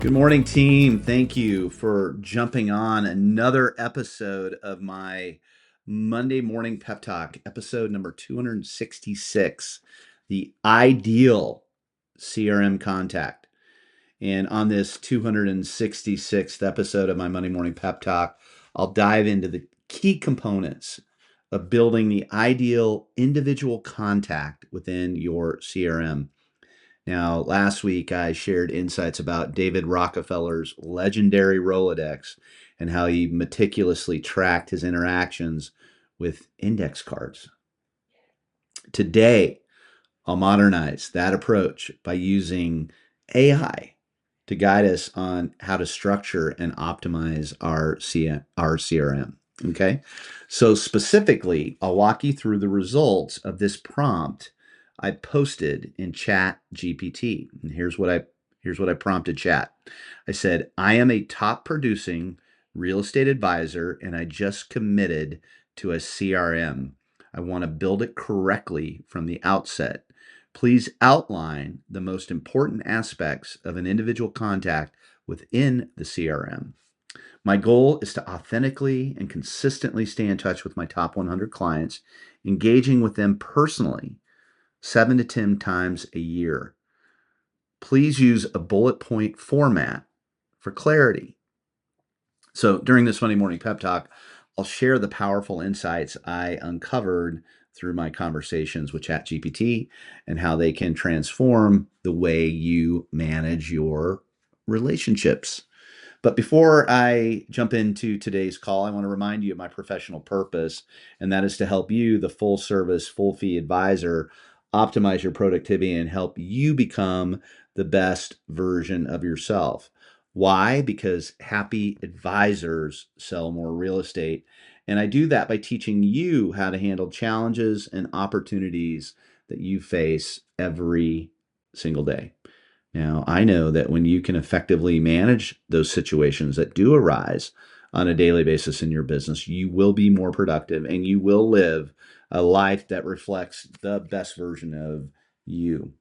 Good morning, team. Thank you for jumping on another episode of my Monday morning pep talk, episode number 266, the ideal CRM contact. And on this 266th episode of my Monday morning pep talk, I'll dive into the key components of building the ideal individual contact within your CRM. Now, last week I shared insights about David Rockefeller's legendary Rolodex and how he meticulously tracked his interactions with index cards. Today, I'll modernize that approach by using AI to guide us on how to structure and optimize our CRM. Okay. So, specifically, I'll walk you through the results of this prompt I posted in Chat GPT. And here's what I prompted Chat. I said, I am a top producing real estate advisor and I just committed to a CRM. I want to build it correctly from the outset. Please outline the most important aspects of an individual contact within the CRM. My goal is to authentically and consistently stay in touch with my top 100 clients, engaging with them personally 7 to 10 times a year. Please use a bullet point format for clarity. So during this Monday morning pep talk, I'll share the powerful insights I uncovered through my conversations with ChatGPT and how they can transform the way you manage your relationships. But before I jump into today's call, I want to remind you of my professional purpose, and that is to help you, the full service, full fee advisor, optimize your productivity and help you become the best version of yourself. Why? Because happy advisors sell more real estate. And I do that by teaching you how to handle challenges and opportunities that you face every single day. Now, I know that when you can effectively manage those situations that do arise on a daily basis in your business, you will be more productive and you will live a life that reflects the best version of you.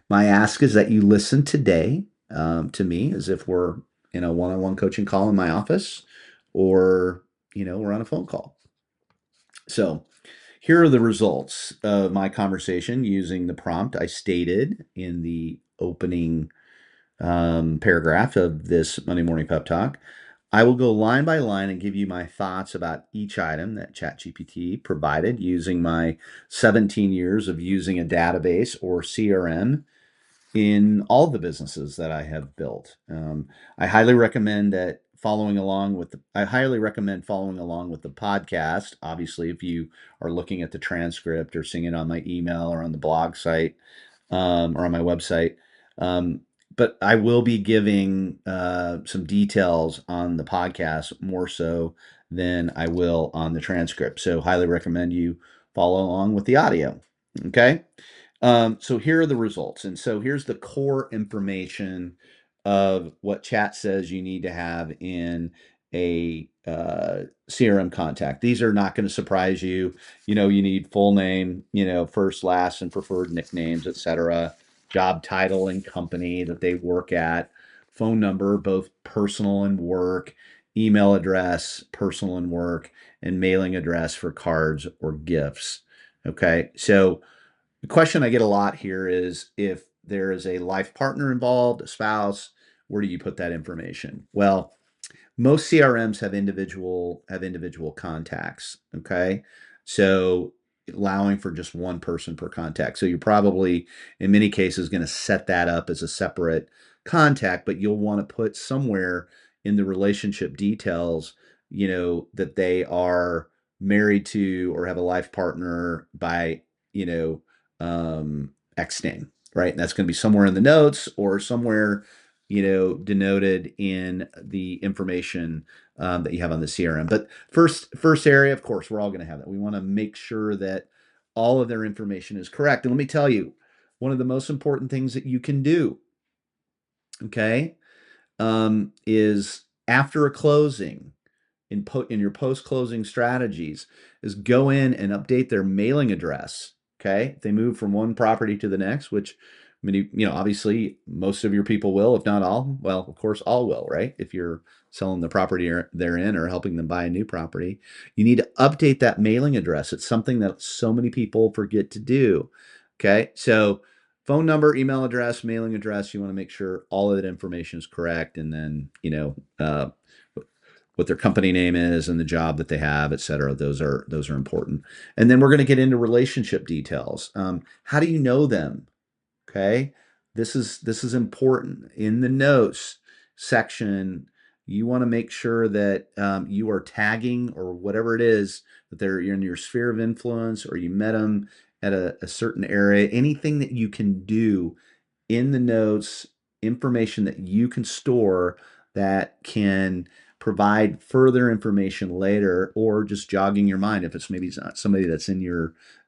My ask is that you listen today to me as if we're in a one-on-one coaching call in my office or, we're on a phone call. So, here are the results of my conversation using the prompt I stated in the opening paragraph of this Monday morning pep talk. I will go line by line and give you my thoughts about each item that ChatGPT provided using my 17 years of using a database or CRM in all the businesses that I have built. I highly recommend I highly recommend following along with the podcast. Obviously, if you are looking at the transcript or seeing it on my email or on the blog site or on my website. Um, but I will be giving some details on the podcast more so than I will on the transcript. So, highly recommend you follow along with the audio. Okay. So here are the results. And so here's the core information of what chat says you need to have in a CRM contact. These are not going to surprise you. You need full name, first, last, and preferred nicknames, etc. Job title and company that they work at, phone number, both personal and work, email address, personal and work, and mailing address for cards or gifts. Okay. So the question I get a lot here is if there is a life partner involved, a spouse, where do you put that information? Well, most CRMs have individual contacts, okay? So allowing for just one person per contact. So you're probably in many cases going to set that up as a separate contact, but you'll want to put somewhere in the relationship details, that they are married to or have a life partner by, X name, right? And that's going to be somewhere in the notes or somewhere, denoted in the information that you have on the CRM. But first area, of course, we're all going to have that. We want to make sure that all of their information is correct. And let me tell you, one of the most important things that you can do, okay, is after a closing in your post-closing strategies is go in and update their mailing address. Okay. If they move from one property to the next, which Many, obviously most of your people will, if not all. Well, of course, all will, right? If you're selling the property they're in or helping them buy a new property, you need to update that mailing address. It's something that so many people forget to do. Okay. So, phone number, email address, mailing address, you want to make sure all of that information is correct. And then, what their company name is and the job that they have, et cetera. Those are important. And then we're going to get into relationship details. How do you know them? Okay. This is important. In the notes section, you want to make sure that you are tagging or whatever it is that you're in your sphere of influence, or you met them at a certain area. Anything that you can do in the notes, information that you can store that can provide further information later, or just jogging your mind if it's maybe not somebody that's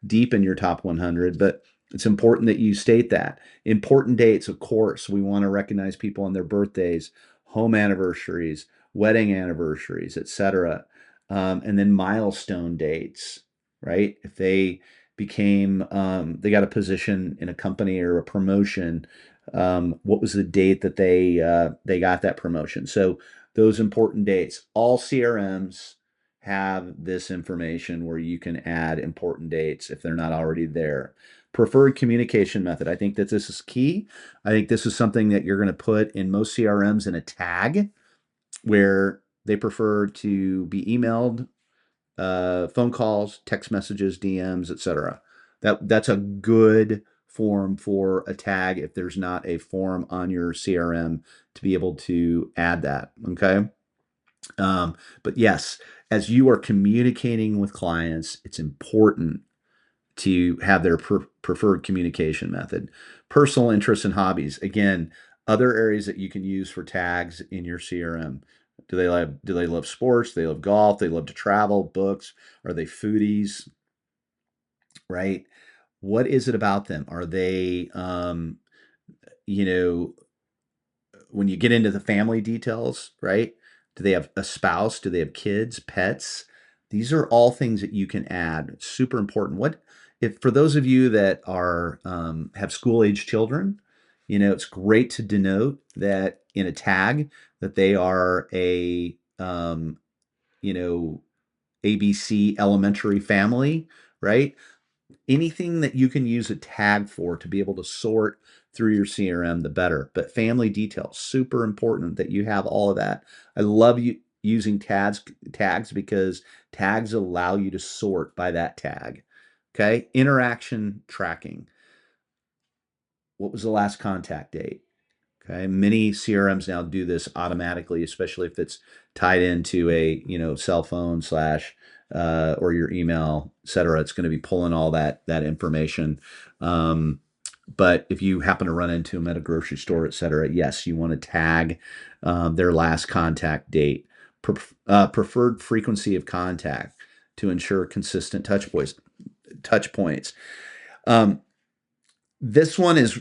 deep in your top 100. But it's important that you state that. Important dates, of course, we want to recognize people on their birthdays, home anniversaries, wedding anniversaries, etc. And then milestone dates, right? If they got a position in a company or a promotion, what was the date that they got that promotion? So those important dates. All CRMs have this information where you can add important dates if they're not already there. Preferred communication method. I think that this is key. I think this is something that you're going to put in most CRMs in a tag, where they prefer to be emailed, phone calls, text messages, DMs, etc. That's a good form for a tag if there's not a form on your CRM to be able to add that. Okay. But yes, as you are communicating with clients, it's important to have their preferred communication method. Personal interests and hobbies. Again, other areas that you can use for tags in your CRM. Do they love sports? Do they love golf? Do they love to travel, books? Are they foodies? Right? What is it about them? Are they you know, when you get into the family details, right? Do they have a spouse? Do they have kids, pets? These are all things that you can add. It's super important. What if for those of you that are have school age children, it's great to denote that in a tag that they are a you know ABC elementary family, right? Anything that you can use a tag for to be able to sort through your CRM, the better. But family details, super important that you have all of that. I love using tags because tags allow you to sort by that tag. Okay. Interaction tracking. What was the last contact date? Okay, many CRMs now do this automatically, especially if it's tied into a cell phone slash or your email, et cetera. It's going to be pulling all that information. But if you happen to run into them at a grocery store, et cetera, yes, you want to tag their last contact date, preferred frequency of contact to ensure consistent touch points. Touch points. Um, this one is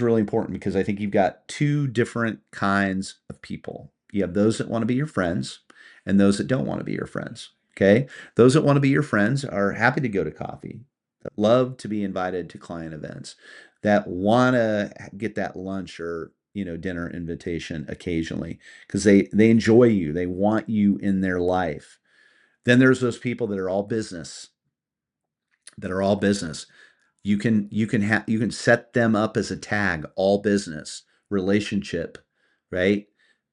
really important because I think you've got two different kinds of people. You have those that want to be your friends and those that don't want to be your friends. Okay? Those that want to be your friends are happy to go to coffee, that love to be invited to client events, that want to get that lunch or dinner invitation occasionally because they enjoy you. They want you in their life. Then there's those people that are all business. You can set them up as a tag, all business relationship, right?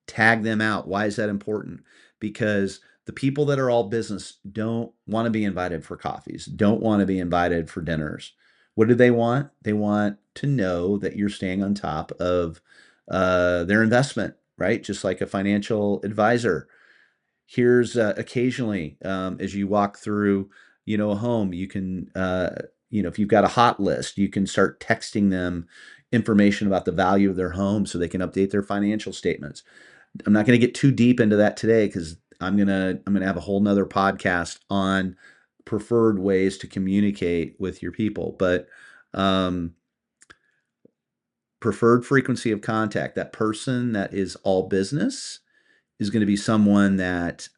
Tag them out. Why is that important? Because the people that are all business don't want to be invited for coffees, don't want to be invited for dinners. What do they want? They want to know that you're staying on top of their investment, right? Just like a financial advisor. Here's occasionally, as you walk through a home, you can if you've got a hot list, you can start texting them information about the value of their home so they can update their financial statements. I'm not going to get too deep into that today because I'm gonna have a whole nother podcast on preferred ways to communicate with your people. But um, preferred frequency of contact, that person that is all business is going to be someone that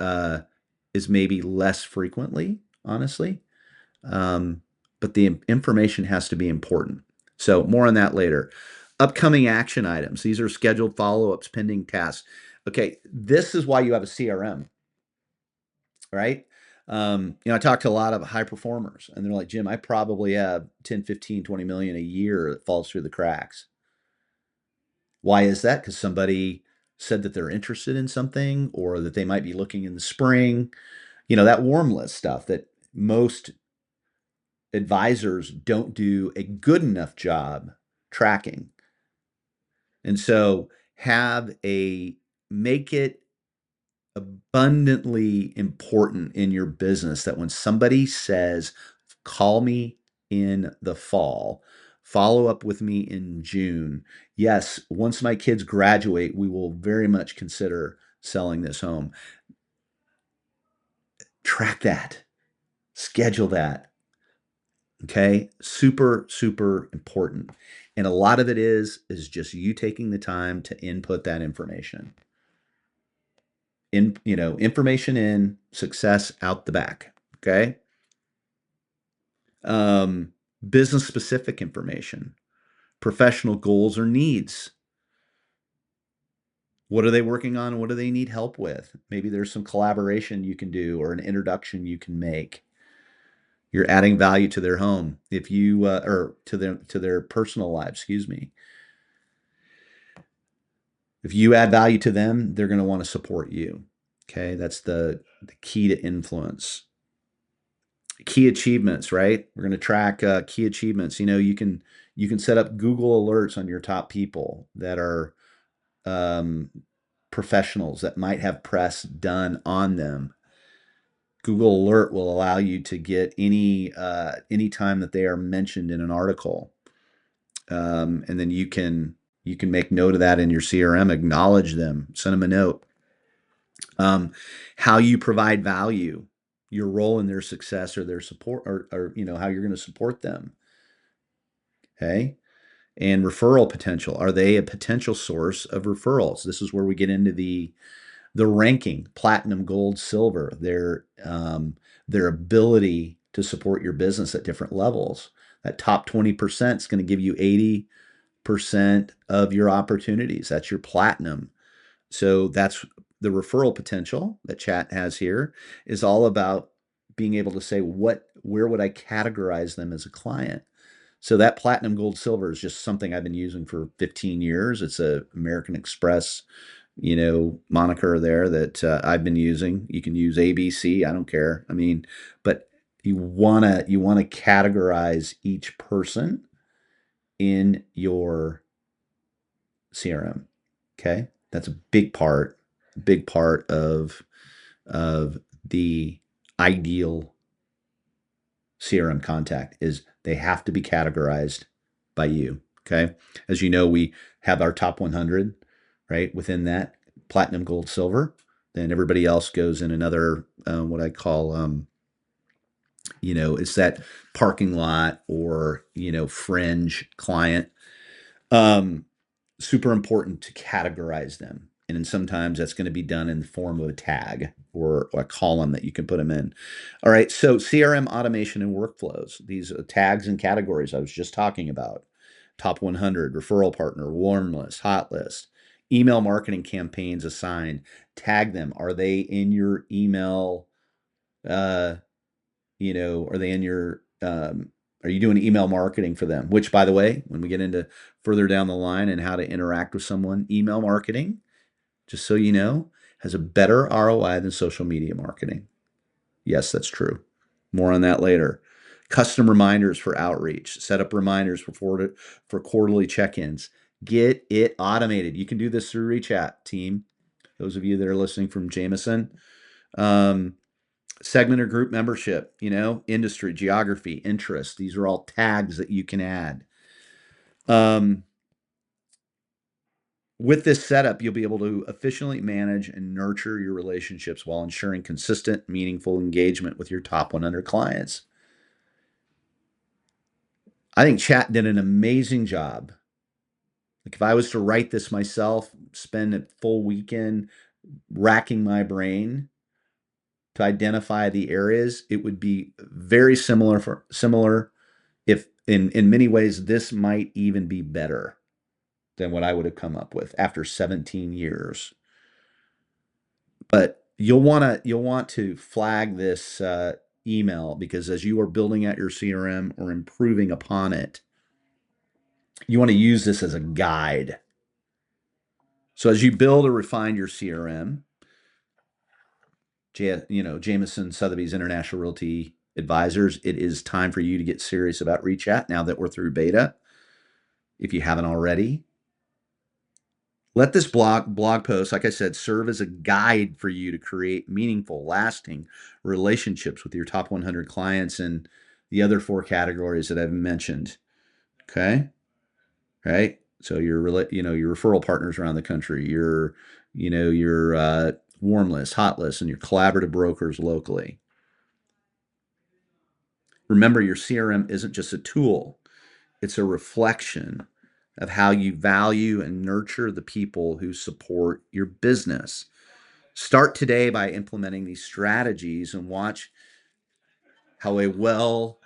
is maybe less frequently, honestly. Um, but the information has to be important. So more on that later. Upcoming action items. These are scheduled follow-ups, pending tasks. Okay, this is why you have a CRM, right? I talk to a lot of high performers and they're like, Jim, I probably have 10, 15, 20 million a year that falls through the cracks. Why is that? Because somebody said that they're interested in something or that they might be looking in the spring. That warm list stuff that most advisors don't do a good enough job tracking. And so make it abundantly important in your business that when somebody says, call me in the fall, follow up with me in June. Yes, once my kids graduate, we will very much consider selling this home. Track that, schedule that. Okay. Super, super important. And a lot of it is just you taking the time to input that information. Information in, success out the back. Okay. Um, Business specific information, professional goals or needs. What are they working on? What do they need help with? Maybe there's some collaboration you can do or an introduction you can make. You're adding value to their home if you or to their personal life. Excuse me. If you add value to them, they're going to want to support you. Okay, that's the key to influence. Key achievements, right? We're going to track key achievements. You can set up Google alerts on your top people that are um, professionals that might have press done on them. Google Alert will allow you to get any time that they are mentioned in an article, and then you can make note of that in your CRM, acknowledge them, send them a note. How you provide value, your role in their success or their support, or how you're going to support them. Okay. And referral potential. Are they a potential source of referrals? This is where we get into the ranking, platinum, gold, silver, their ability to support your business at different levels. That top 20% is going to give you 80% of your opportunities. That's your platinum. So that's the referral potential that chat has here is all about being able to say where would I categorize them as a client. So that platinum, gold, silver is just something I've been using for 15 years. It's a American Express, moniker there that I've been using. You can use ABC. I don't care. I mean, but you wanna categorize each person in your CRM. Okay, that's a big part of the ideal CRM contact is they have to be categorized by you. Okay. As you know, we have our top 100, right? Within that, platinum, gold, silver. Then everybody else goes in another, what I call, it's that parking lot or, fringe client. Um, Super important to categorize them. And then sometimes that's going to be done in the form of a tag or a column that you can put them in. All right. So CRM automation and workflows, these tags and categories I was just talking about, top 100, referral partner, warm list, hot list, email marketing campaigns assigned, tag them. Are they in your email? Uh, are they in your, are you doing email marketing for them? Which, by the way, when we get into further down the line and how to interact with someone, email marketing, just so you know, has a better ROI than social media marketing. Yes, that's true. More on that later. Custom reminders for outreach. Set up reminders for quarterly check-ins. Get it automated. You can do this through ReachApp, team. Those of you that are listening from Jameson. Um, Segment or group membership, industry, geography, interest. These are all tags that you can add. Um, with this setup, you'll be able to efficiently manage and nurture your relationships while ensuring consistent, meaningful engagement with your top 100 clients. I think chat did an amazing job. Like if I was to write this myself, spend a full weekend racking my brain to identify the areas, it would be very similar if in many ways this might even be better than what I would have come up with after 17 years. But you'll want to flag this email, because as you are building out your CRM or improving upon it, you want to use this as a guide. So as you build or refine your CRM, Jameson Sotheby's International Realty Advisors, it is time for you to get serious about Reach Out now that we're through beta. If you haven't already, let this blog post, like I said, serve as a guide for you to create meaningful, lasting relationships with your top 100 clients and the other four categories that I've mentioned. Okay, right? So your referral partners around the country, your warm list, hot list, and your collaborative brokers locally. Remember, your CRM isn't just a tool; it's a reflection of how you value and nurture the people who support your business. Start today by implementing these strategies and how a well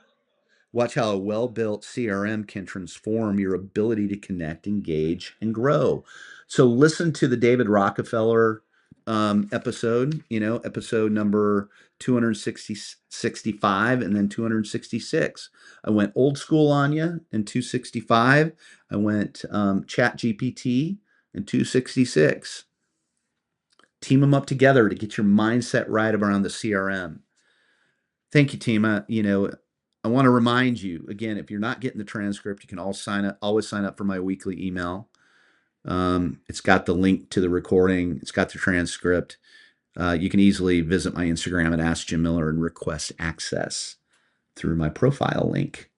watch how a well-built CRM can transform your ability to connect, engage, and grow. So listen to the David Rockefeller episode, episode number 265 and then 266. I went old school on you in 265. I went chat GPT in 266. Team them up together to get your mindset right around the CRM. Thank you, Tima. I want to remind you again, if you're not getting the transcript, you can always sign up for my weekly email. It's got the link to the recording. It's got the transcript. You can easily visit my Instagram at Ask Jim Miller and request access through my profile link.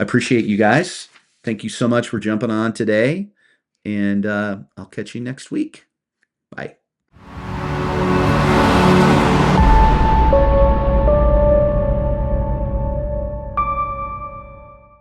I appreciate you guys. Thank you so much for jumping on today, and I'll catch you next week. Bye.